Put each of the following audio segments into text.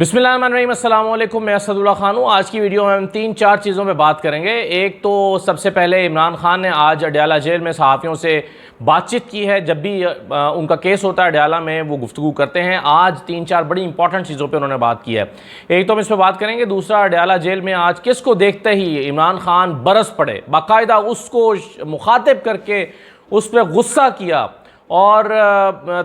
बिस्मिल्लाहिर्रहमानिर्रहीम, अस्सलाम वालेकुम। मैं असदुल्ला खान हूँ। आज की वीडियो में हम तीन चार चीज़ों पे बात करेंगे। एक तो सबसे पहले इमरान खान ने आज अडयाला जेल में सहाफ़ियों से बातचीत की है। जब भी उनका केस होता है अडयाला में वो गुफ्तगू करते हैं। आज तीन चार बड़ी इंपॉर्टेंट चीज़ों पे उन्होंने बात की है। एक तो हम इस पर बात करेंगे। दूसरा, अडयाला जेल में आज किसको देखते ही इमरान खान बरस पड़े, बाकायदा उसको मुखातिब करके उस पर गुस्सा किया और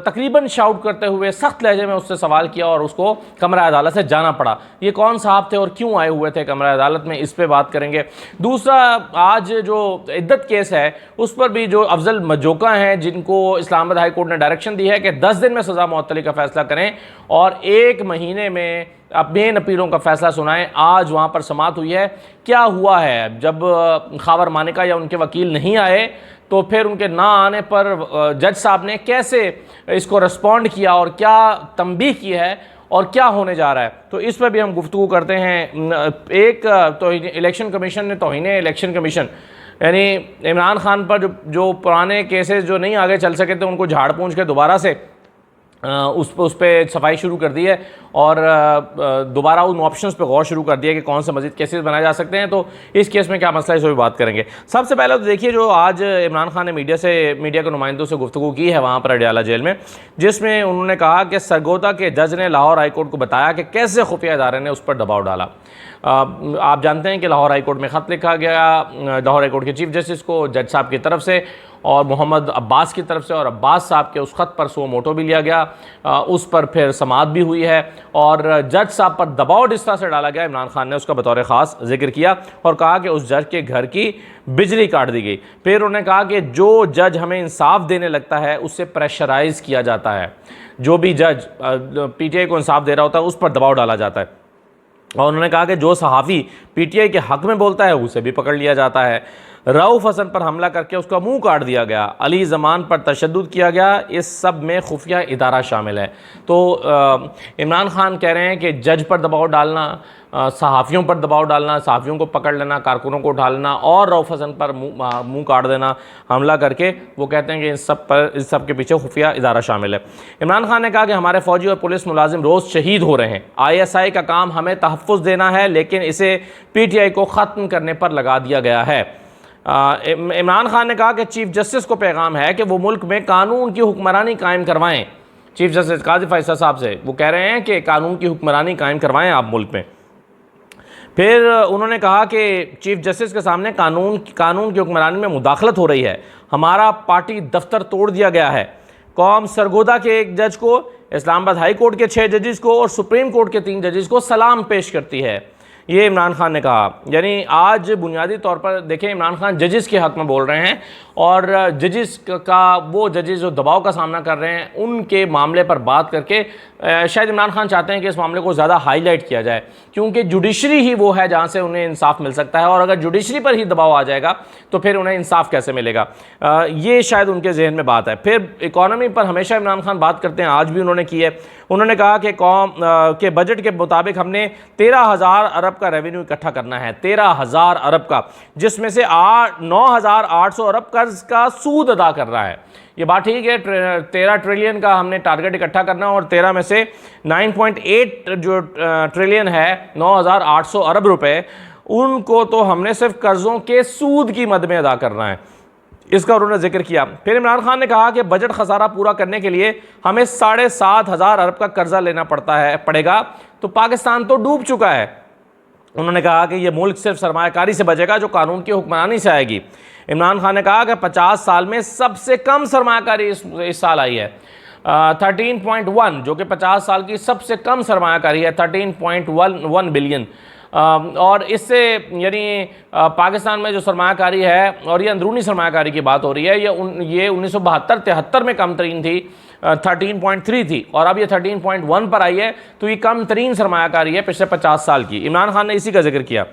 तकरीबन शाउट करते हुए सख्त लहजे में उससे सवाल किया और उसको कमरा अदालत से जाना पड़ा। ये कौन साहब थे और क्यों आए हुए थे कमरा अदालत में, इस पे बात करेंगे। दूसरा, आज जो इद्दत केस है उस पर भी जो अफजल मजोका हैं, जिनको इस्लामाबाद हाई कोर्ट ने डायरेक्शन दी है कि 10 दिन में सज़ा मुअत्तली का फैसला करें और 1 महीने में मेन अपीलों का फैसला सुनाएं। आज वहाँ पर समाअत हुई है। क्या हुआ है, जब खावर मानिका या उनके वकील नहीं आए तो फिर उनके ना आने पर जज साहब ने कैसे इसको रिस्पॉन्ड किया और क्या तंबीह की है और क्या होने जा रहा है, तो इस पर भी हम गुफ्तगू करते हैं। एक तो इलेक्शन कमीशन ने तौहीन इलेक्शन कमीशन यानी इमरान खान पर जो पुराने केसेस जो नहीं आगे चल सके थे उनको झाड़ पूंछ के दोबारा से उस पर सफाई शुरू कर दी है और दोबारा उन ऑप्शंस पे गौर शुरू कर दिया कि कौन से मजीद केसेस बनाए जा सकते हैं। तो इस केस में क्या मसला है, इस पर भी बात करेंगे। सबसे पहले तो देखिए, जो आज इमरान खान ने मीडिया के नुमाइंदों से गुफ्तगू की है वहाँ पर अडयाला जेल में, जिसमें उन्होंने कहा कि सरगोदा के जज ने लाहौर हाई कोर्ट को बताया कि कैसे खुफिया इदारे ने उस पर दबाव डाला। आप जानते हैं कि लाहौर हाई कोर्ट में ख़त लिखा गया लाहौर हाई कोर्ट के चीफ जस्टिस को, जज साहब की तरफ से और मोहम्मद अब्बास की तरफ से, और अब्बास साहब के उस ख़त पर सो मोटो भी लिया गया। उस पर फिर समाअत भी हुई है और जज साहब पर दबाव जिस तरह से डाला गया, इमरान खान ने उसका बतौर ख़ास जिक्र किया और कहा कि उस जज के घर की बिजली काट दी गई। फिर उन्होंने कहा कि जो जज हमें इंसाफ देने लगता है उससे प्रेशराइज़ किया जाता है। जो भी जज PTI को इंसाफ दे रहा होता है उस पर दबाव डाला जाता है। और उन्होंने कहा कि जो सहाफ़ी PTI के हक़ में बोलता है उसे भी पकड़ लिया जाता है। रऊफ़ हसन पर हमला करके उसका मुंह काट दिया गया। अली ज़मान पर तशद्दुद किया गया। इस सब में खुफिया इदारा शामिल है। तो इमरान खान कह रहे हैं कि जज पर दबाव डालना, सहाफ़ियों पर दबाव डालना, सहाफ़ियों को पकड़ लेना, कारकुनों को उठा लेना और रऊफ़ हसन पर मुँह काट देना हमला करके, वो कहते हैं कि इस सब के पीछे खुफिया इदारा शामिल है। इमरान खान ने कहा कि हमारे फ़ौजी और पुलिस मुलाजिम रोज़ शहीद हो रहे हैं। ISI का काम हमें तहफ़्फ़ुज़ देना है, लेकिन इसे PTI को ख़त्म करने पर लगा दिया गया है। इमरान खान ने कहा कि चीफ जस्टिस को पैगाम है कि वो मुल्क में कानून की हुक्मरानी कायम करवाएं। चीफ जस्टिस काजी फैसल साहब से वो कह रहे हैं कि कानून की हुक्मरानी कायम करवाएं आप मुल्क में। फिर उन्होंने कहा कि चीफ जस्टिस के सामने कानून की हुक्मरानी में मुदाखलत हो रही है। हमारा पार्टी दफ्तर तोड़ दिया गया है। कौम सरगोदा के एक जज को, इस्लामाबाद हाई कोर्ट के 6 जजेस को और सुप्रीम कोर्ट के 3 जजेस को सलाम पेश करती है। ये इमरान खान ने कहा। यानी आज बुनियादी तौर पर देखें, इमरान खान जजेस के हक़ में बोल रहे हैं और जजेस का वो जजेस जो दबाव का सामना कर रहे हैं उनके मामले पर बात करके शायद इमरान खान चाहते हैं कि इस मामले को ज़्यादा हाईलाइट किया जाए, क्योंकि जुडिशरी ही वो है जहाँ से उन्हें इंसाफ मिल सकता है और अगर जुडिशरी पर ही दबाव आ जाएगा तो फिर उन्हें इंसाफ कैसे मिलेगा। ये शायद उनके जहन में बात है। फिर इकॉनमी पर हमेशा इमरान खान बात करते हैं, आज भी उन्होंने की है। उन्होंने कहा कि कौम के बजट के मुताबिक हमने 13,000 अरब का रेवेन्यू इकट्ठा करना है, 13,000 अरब का, जिसमें से 9,800 अरब कर्ज का सूद अदा कर रहा है। ये बात ठीक है, 13 ट्रिलियन का हमने टारगेट इकट्ठा करना और 13 में से 9.8 जो ट्रिलियन है, 9,800 अरब रुपए, उनको तो हमने सिर्फ कर्जों के सूद की मद में अदा करना है। इसका उन्होंने जिक्र किया। फिर इमरान खान ने कहा कि बजट खसारा पूरा करने के लिए हमें 7,500 अरब का कर्जा लेना पड़ेगा, तो पाकिस्तान तो डूब चुका है। उन्होंने कहा कि यह मुल्क सिर्फ सरमायाकारी से बचेगा जो कानून की हुक्मरानी से आएगी। इमरान खान ने कहा कि 50 साल में सबसे कम सरमायाकारी इस साल आई है, 13.1, जो कि 50 साल की सबसे कम सरमायाकारी है, 13.1 बिलियन। और इससे यानी पाकिस्तान में जो सरमायाकारी है, और ये अंदरूनी सरमायाकारी की बात हो रही है, ये 1972-73 में कम तरीन थी, 13.3 थी और अब ये 13.1 पर आई है। तो ये कम तरीन सरमायाकारी है पिछले 50 साल की। इमरान खान ने इसी का जिक्र किया।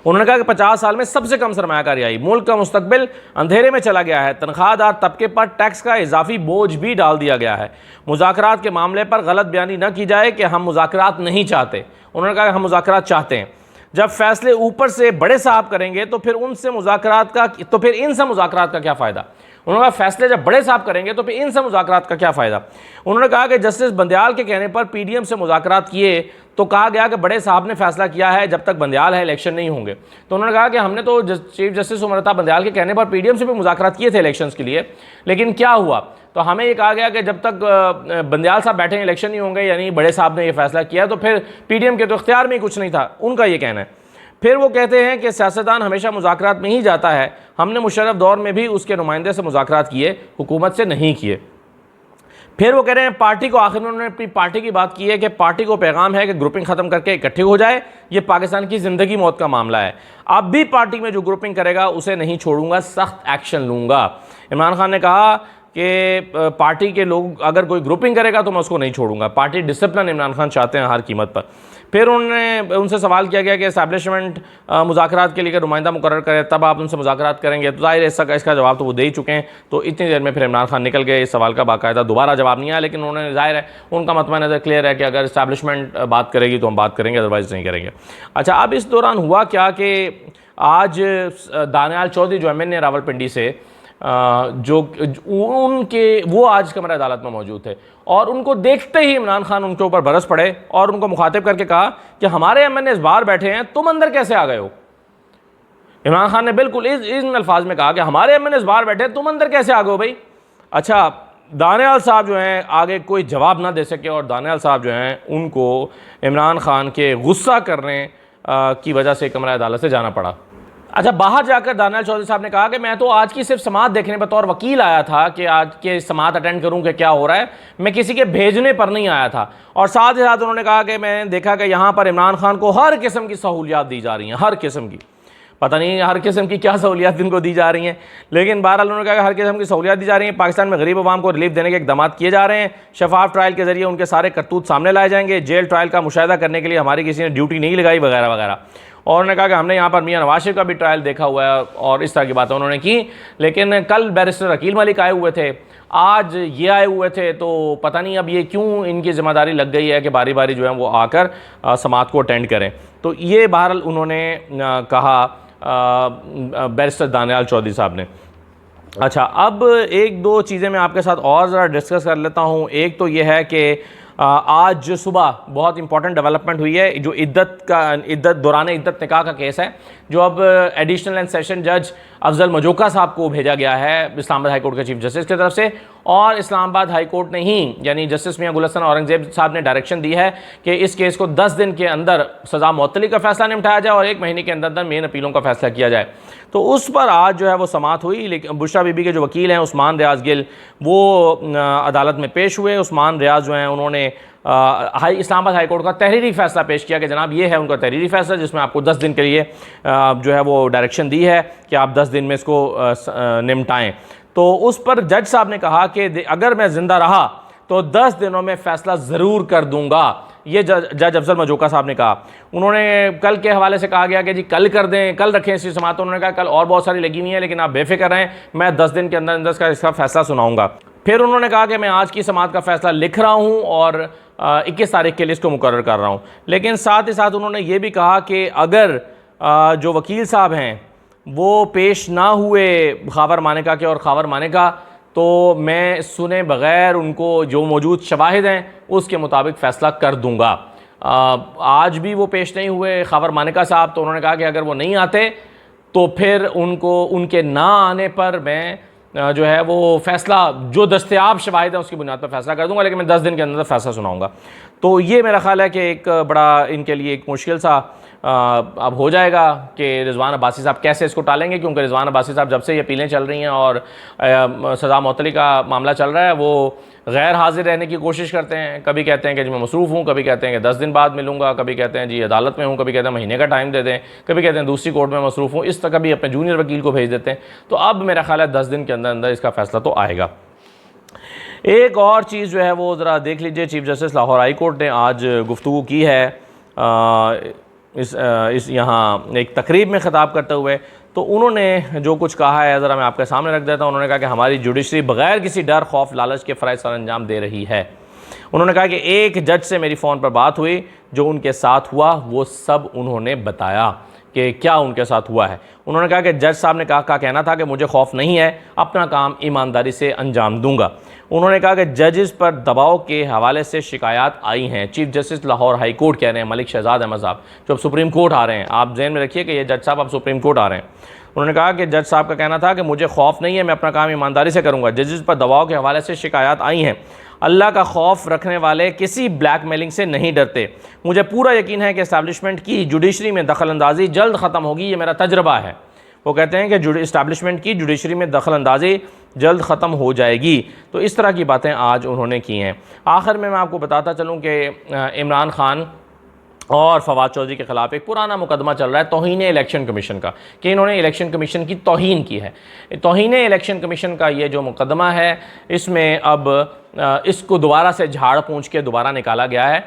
उन्होंने कहा कि 50 साल में सबसे कम सरमायाकारी आई, मुल्क का मुस्तकबिल अंधेरे में चला गया है, तनख्वाहदार तबके पर टैक्स का इजाफी बोझ भी डाल दिया गया है। मुज़ाकरात के मामले पर गलत बयानी न की जाए कि हम मुज़ाकरात नहीं चाहते। उन्होंने कहा कि हम मुज़ाकरात चाहते हैं। जब फैसले ऊपर से बड़े साहब करेंगे तो फिर इनसे मुज़ाकरात का क्या फ़ायदा। उन्होंने कहा फैसले जब बड़े साहब करेंगे तो फिर इनसे मुज़ाकरात का क्या फ़ायदा। उन्होंने कहा कि जस्टिस बंदयाल के कहने पर पीडीएम से मुज़ाकरात किए तो कहा गया कि बड़े साहब ने फैसला किया है जब तक बंदयाल है इलेक्शन नहीं होंगे। तो उन्होंने कहा कि हमने तो चीफ जस्टिस उमर बंदयाल के कहने पर पीडीएम से भी मुज़ाकरात किए थे इलेक्शंस के लिए, लेकिन क्या हुआ, तो हमें ये कहा गया कि जब तक बंदयाल साहब बैठे इलेक्शन नहीं होंगे, यानी बड़े साहब ने ये फैसला किया, तो फिर पीडीएम के तो इख्तियार में ही कुछ नहीं था, उनका ये कहना है। फिर वो कहते हैं कि सियासतदान हमेशा मुज़ाकरात में ही जाता है, हमने मुशर्रफ दौर में भी उसके नुमाइंदे से मुज़ाकरात किए, हुकूमत से नहीं किए। फिर वो कह रहे हैं पार्टी को, आखिर उन्होंने अपनी पार्टी की बात की है कि पार्टी को पैगाम है कि ग्रुपिंग ख़त्म करके इकट्ठे हो जाए, ये पाकिस्तान की ज़िंदगी मौत का मामला है, अब भी पार्टी में जो ग्रुपिंग करेगा उसे नहीं छोड़ूंगा, सख्त एक्शन लूँगा। इमरान खान ने कहा कि पार्टी के लोग अगर कोई ग्रुपिंग करेगा तो मैं उसको नहीं छोड़ूंगा, पार्टी डिसिप्लिन इमरान खान चाहते हैं हर कीमत पर। फिर उनसे सवाल किया गया कि एस्टैब्लिशमेंट मुज़ाकरात के लिए नुमाइंदा मुकर्रर करे तब आप उनसे मुज़ाकरात करेंगे, तो ज़ाहिर है इसका जवाब तो वो दे ही चुके हैं। तो इतनी देर में फिर इमरान खान निकल गए, इस सवाल का बाकायदा दोबारा जवाब नहीं आया, लेकिन उन्होंने, ज़ाहिर है उनका मतवा नज़र क्लियर है कि अगर एस्टैब्लिशमेंट बात करेगी तो हम बात करेंगे, अदरवाइज़ नहीं करेंगे। अच्छा, अब इस दौरान हुआ क्या कि आज दानियाल चौधरी जो MNA रावलपिंडी से जो उनके वो आज कमरा अदालत में मौजूद थे और उनको देखते ही इमरान खान उनके ऊपर बरस पड़े और उनको मुखातिब करके कहा कि हमारे MNAs बाहर बैठे हैं, तुम अंदर कैसे आ गए हो। इमरान खान ने बिल्कुल इन अल्फाज में कहा कि हमारे MNAs बाहर बैठे हैं, तुम अंदर कैसे आ गए हो भाई। अच्छा, दानियाल साहब जो हैं आगे कोई जवाब ना दे सके और दानियाल साहब जो हैं उनको इमरान खान के गुस्सा करने की वजह से कमरा अदालत से जाना पड़ा। अच्छा, बाहर जाकर दानियाल चौधरी साहब ने कहा कि मैं तो आज की सिर्फ समाअत देखने बतौर वकील आया था कि आज के समाअत अटेंड करूं कि क्या हो रहा है, मैं किसी के भेजने पर नहीं आया था। और साथ ही साथ उन्होंने कहा कि मैंने देखा कि यहाँ पर इमरान खान को हर किस्म की सहूलियात दी जा रही हैं, हर किस्म की, पता नहीं हर किस्म की क्या सहूलियात इनको दी जा रही हैं, लेकिन बहरहाल उन्होंने कहा कि हर किस्म की सहूलियात दी जा रही हैं। पाकिस्तान में गरीब अवाम को रिलीफ देने के इकदाम किए जा रहे हैं, शफाफ ट्रायल के जरिए उनके सारे करतूत सामने लाए जाएंगे, जेल ट्रायल का मुशाहिदा करने के लिए हमारी किसी ने ड्यूटी नहीं लगाई, वगैरह वगैरह। और उन्होंने कहा कि हमने यहाँ पर मियां नवाज शरीफ का भी ट्रायल देखा हुआ है और इस तरह की बातें उन्होंने की। लेकिन कल बैरिस्टर अकील मलिक आए हुए थे, आज ये आए हुए थे, तो पता नहीं अब ये क्यों इनकी जिम्मेदारी लग गई है कि बारी बारी जो है वो आकर समाअत को अटेंड करें। तो ये बहरहाल उन्होंने कहा बैरिस्टर दानियाल चौधरी साहब ने। अच्छा, अब एक दो चीज़ें मैं आपके साथ और ज़रा डिस्कस कर लेता हूँ। एक तो ये है कि आज सुबह बहुत इंपॉर्टेंट डेवलपमेंट हुई है, जो दौरान इद्दत निकाह का केस है, जो अब एडिशनल एंड सेशन जज अफजल मजोका साहब को भेजा गया है इस्लामाबाद हाई कोर्ट के चीफ जस्टिस की तरफ से। और इस्लामाबाद हाई कोर्ट ने ही, यानी जस्टिस मियां गुल हसन औरंगजेब साहब ने डायरेक्शन दी है कि इस केस को 10 दिन के अंदर सज़ा मुअत्तली का फैसला निपटाया जाए और 1 महीने के अंदर अंदर मेन अपीलों का फैसला किया जाए। तो उस पर आज जो है वो समाअत हुई। लेकिन बुशरा बीबी के जो वकील हैं उस्मान रियाज गिल, वो अदालत में पेश हुए। उस्मान रियाज जो हैं उन्होंने इस्लामाबाद हाई कोर्ट का तहरीरी फैसला पेश किया कि जनाब ये है उनका तहरीरी फैसला, जिसमें आपको 10 दिन के लिए जो है वो डायरेक्शन दी है कि आप 10 दिन में इसको निपटाएं। तो उस पर जज साहब ने कहा कि अगर मैं ज़िंदा रहा तो 10 दिनों में फ़ैसला ज़रूर कर दूंगा, ये जज अफजल मजोका साहब ने कहा। उन्होंने कल के हवाले से कहा गया कि जी कल कर दें, कल रखें इसकी समाअत। उन्होंने कहा कल और बहुत सारी लगी हुई हैं, लेकिन आप बेफिक्र रहें, मैं 10 दिन के अंदर अंदर इसका फैसला सुनाऊंगा। फिर उन्होंने कहा कि मैं आज की समाअत का फैसला लिख रहा हूँ और 21 तारीख के लिए इसको मुकर्रर कर रहा हूँ। लेकिन साथ ही साथ उन्होंने ये भी कहा कि अगर जो वकील साहब हैं वो पेश ना हुए खावर मानेका के और खावर मानेका, तो मैं सुने बग़ैर उनको जो मौजूद शवाहिद हैं उसके मुताबिक फ़ैसला कर दूंगा। आज भी वो पेश नहीं हुए खावर मानेका साहब, तो उन्होंने कहा कि अगर वो नहीं आते तो फिर उनको उनके ना आने पर मैं जो है वो फ़ैसला जो दस्तयाब शवाहिद है उसकी बुनियाद पर फ़ैसला कर दूंगा, लेकिन मैं 10 दिन के अंदर फ़ैसला सुनाऊंगा। तो ये मेरा ख़्याल है कि एक बड़ा इनके लिए एक मुश्किल सा अब हो जाएगा कि रिजवान अब्बासी साहब कैसे इसको टालेंगे, क्योंकि रिजवान अब्बासी साहब जब से ये अपीलें चल रही हैं और सज़ा मुअत्तली का मामला चल रहा है, वो गैर हाजिर रहने की कोशिश करते हैं। कभी कहते हैं कि जी मैं मसरूफ़ हूँ, कभी कहते हैं कि 10 दिन बाद मिलूंगा, कभी कहते हैं जी अदालत में हूँ, कभी कहते हैं महीने का टाइम दे दें, कभी कहते हैं दूसरी कोर्ट में मसरूफ़ हूँ, इस तरह कभी अपने जूनियर वकील को भेज देते हैं। तो अब मेरा ख्याल है 10 दिन के अंदर अंदर इसका फ़ैसला तो आएगा। एक और चीज़ जो है वो ज़रा देख लीजिए, chief justice Lahore high court ने आज गुफ्तगू की है इस यहाँ एक तकरीब में ख़िताब करते हुए। तो उन्होंने जो कुछ कहा है ज़रा मैं आपके सामने रख देता हूँ। उन्होंने कहा कि हमारी जुडिशरी बग़ैर किसी डर खौफ लालच के फ़राइज़ सर अंजाम दे रही है। उन्होंने कहा कि एक जज से मेरी फ़ोन पर बात हुई, जो उनके साथ हुआ वो सब उन्होंने बताया कि क्या उनके साथ हुआ है। उन्होंने कहा कि जज साहब ने कहा कहना था कि मुझे खौफ नहीं है, अपना काम ईमानदारी से अंजाम दूंगा। उन्होंने कहा कि जजेस पर दबाव के हवाले से शिकायत आई हैं। Chief justice Lahore high court कह रहे हैं मलिक शहजाद अहमद साहब, जो अब सुप्रीम कोर्ट आ रहे हैं। आप जहन में रखिए कि ये जज साहब अब सुप्रीम कोर्ट आ रहे हैं। उन्होंने कहा कि जज साहब का कहना था कि मुझे खौफ नहीं है, मैं अपना काम ईमानदारी से करूँगा। जजेस पर दबाव के हवाले से शिकायत आई हैं। अल्लाह का खौफ रखने वाले किसी ब्लैकमेलिंग से नहीं डरते। मुझे पूरा यकीन है कि इस्टेब्लिशमेंट की जुडिशरी में दखल अंदाजी जल्द ख़त्म होगी, ये मेरा तजर्बा है। वो कहते हैं कि इस्टेब्लिशमेंट की जुडिशरी में दखल अंदाजी जल्द ख़त्म हो जाएगी। तो इस तरह की बातें आज उन्होंने की हैं। आखिर में मैं आपको बताता चलूँ कि इमरान खान और फवाद चौधरी के ख़िलाफ़ एक पुराना मुकदमा चल रहा है तौहीन इलेक्शन कमीशन का, कि इन्होंने इलेक्शन कमीशन की तौहीन की है। तौहीन इलेक्शन कमीशन का ये जो मुकदमा है, इसमें अब इसको दोबारा से झाड़ पूंछ के दोबारा निकाला गया है,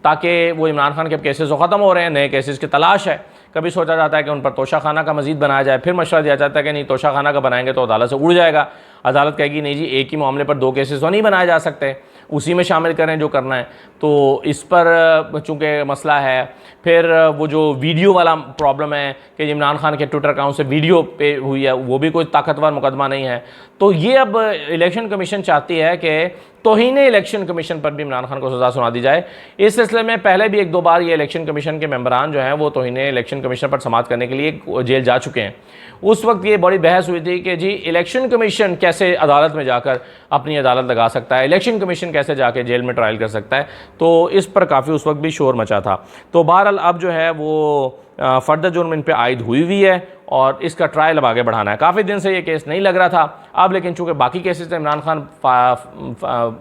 ताकि वो इमरान खान के केसेस तो ख़त्म हो रहे हैं, नए केसेस की तलाश है। कभी सोचा जाता है कि उन पर तोशाखाना का मजीद बनाया जाए, फिर मशवरा दिया जाता है कि नहीं, तोशाखाना का बनाएंगे तो अदालत से उड़ जाएगा। अदालत कहेगी नहीं जी, एक ही मामले पर 2 केसेस तो नहीं बनाए जा सकते, उसी में शामिल करें जो करना है। तो इस पर चूँकि मसला है। फिर वो जो वीडियो वाला प्रॉब्लम है कि इमरान खान के ट्विटर अकाउंट से वीडियो पे हुई है, वो भी कोई ताकतवर मुकदमा नहीं है। तो ये अब इलेक्शन कमीशन चाहती है कि तौहीन इलेक्शन कमीशन पर भी इमरान खान को सज़ा सुना दी जाए। इस सिलसिले में पहले भी 1-2 बार ये इलेक्शन कमीशन के मेंबरान जो हैं वो तौहीन इलेक्शन कमीशन पर समाअत करने के लिए जेल जा चुके हैं। उस वक्त ये बड़ी बहस हुई थी कि जी इलेक्शन कमीशन कैसे अदालत में जाकर अपनी अदालत लगा सकता है, इलेक्शन कमीशन कैसे जाके जेल में ट्रायल कर सकता है। तो इस पर काफ़ी उस वक्त भी शोर मचा था। तो बहरहाल अब जो है वो फर्दर जुर्म इन पर आयद हुई है और इसका ट्रायल अब आगे बढ़ाना है। काफ़ी दिन से ये केस नहीं लग रहा था अब, लेकिन चूँकि बाकी केसेस से इमरान खान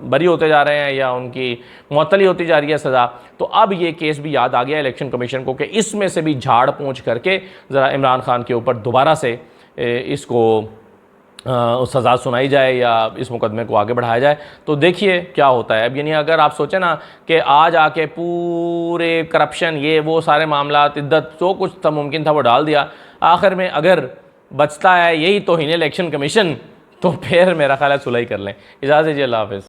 बरी होते जा रहे हैं या उनकी मुअत्तली होती जा रही है सज़ा, तो अब ये केस भी याद आ गया इलेक्शन कमीशन को कि इसमें से भी झाड़ पूंछ करके ज़रा इमरान खान के ऊपर दोबारा से इसको सज़ा सुनाई जाए या इस मुकदमे को आगे बढ़ाया जाए। तो देखिए क्या होता है अब। यानी अगर आप सोचें ना कि आज आके पूरे करप्शन ये वो सारे मामला इद्दत जो कुछ था मुमकिन था वो डाल दिया, आखिर में अगर बचता है यही तौहीन इलेक्शन कमीशन, तो फिर मेरा ख्याल है सुलह कर लें। इजाज़त दीजिए, अल्लाह हाफ़िज़।